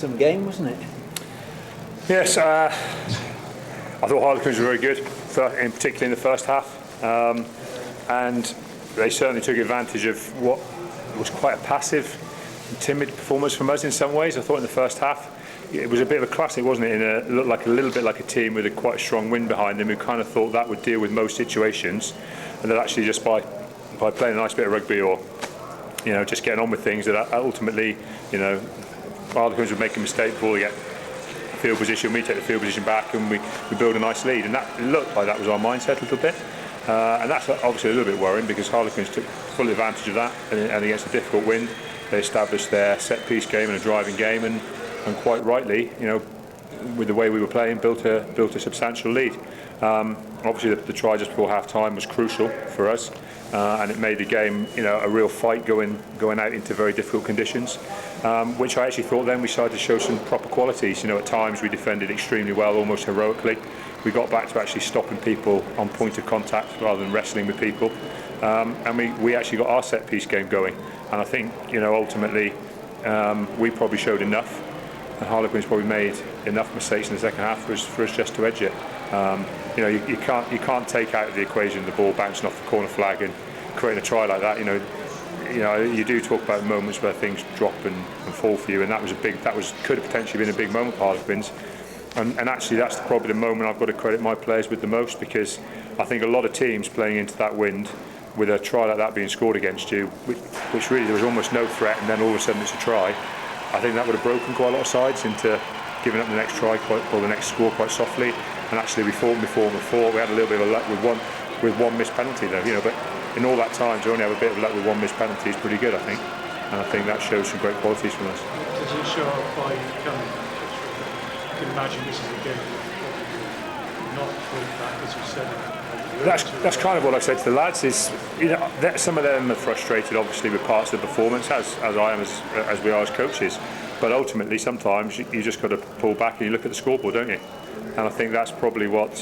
some game, wasn't it? Yes, I thought Harlequins were very good, in particular in the first half, and they certainly took advantage of what was quite a passive and timid performance from us in some ways. I thought in the first half it was a bit of a classic, wasn't it? It looked like a little bit like a team with quite a strong wind behind them, who kind of thought that would deal with most situations, and that actually just by playing a nice bit of rugby, or just getting on with things, that ultimately Harlequins would make a mistake before they get field position, we take the field position back, and we build a nice lead, and that looked like that was our mindset a little bit, and that's obviously a little bit worrying, because Harlequins took full advantage of that, and against a difficult wind they established their set piece game and a driving game, and quite rightly, with the way we were playing, built a substantial lead. Obviously the try just before half time was crucial for us, and it made the game a real fight going out into very difficult conditions, which I actually thought then we started to show some proper qualities. At times we defended extremely well, almost heroically. We got back to actually stopping people on point of contact rather than wrestling with people, and we actually got our set piece game going, and I think ultimately we probably showed enough, and Harlequins probably made enough mistakes in the second half for us just to edge it. You can't take out of the equation the ball bouncing off the corner flag and creating a try like that. You do talk about moments where things drop and fall for you, and that could have potentially been a big moment for Harlequins. And actually that's probably the moment I've got to credit my players with the most, because I think a lot of teams playing into that wind with a try like that being scored against you, which really there was almost no threat, and then all of a sudden it's a try, I think that would have broken quite a lot of sides into giving up the next try or the next score quite softly. And actually we fought. We had a little bit of luck with one missed penalty though, but in all that time to only have a bit of luck with one missed penalty is pretty good, I think. And I think that shows some great qualities from us. Did you show up by coming? You can imagine this is a game not pulled back, as you said. That's kind of what I said to the lads. Is some of them are frustrated, obviously, with parts of the performance, as I am, as we are as coaches. But ultimately, sometimes you just got to pull back and you look at the scoreboard, don't you? And I think that's probably what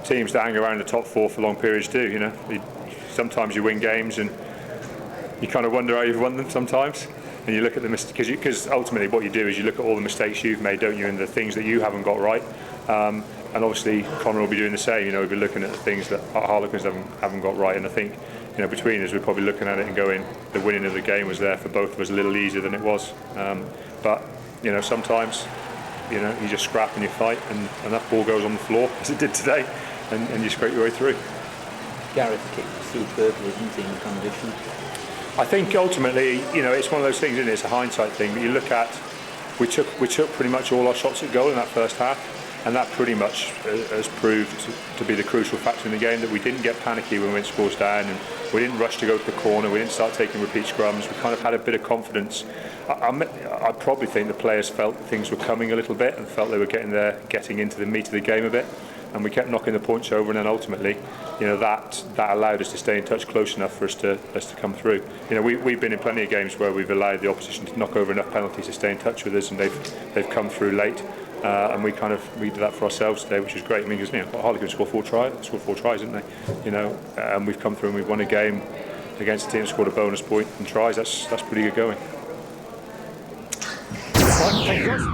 teams that hang around the top four for long periods do. Sometimes you win games and you kind of wonder how you've won them sometimes. And you look at the mistakes, because ultimately what you do is you look at all the mistakes you've made, don't you, and the things that you haven't got right. And obviously Connor will be doing the same. We'll be looking at the things that our Harlequins haven't got right. And I think between us we're probably looking at it and going, the winning of the game was there for both of us a little easier than it was. But sometimes you just scrap and you fight, and that ball goes on the floor as it did today, and you scrape your way through. Gareth kicked superbly, isn't he, in condition? I think ultimately, it's one of those things, isn't it? It's a hindsight thing. But you look at, we took pretty much all our shots at goal in that first half, and that pretty much has proved to be the crucial factor in the game, that we didn't get panicky when we went scores down, and we didn't rush to go to the corner, we didn't start taking repeat scrums. We kind of had a bit of confidence. I probably think the players felt that things were coming a little bit and felt they were getting into the meat of the game a bit, and we kept knocking the points over, and then ultimately that allowed us to stay in touch close enough for us to come through. We've been in plenty of games where we've allowed the opposition to knock over enough penalties to stay in touch with us, and they've come through late. And we did that for ourselves today, which is great. I mean, because Harlequins scored four tries, didn't they? And we've come through and we've won a game against a team that scored a bonus point and tries. That's pretty good going. Right, thank you guys.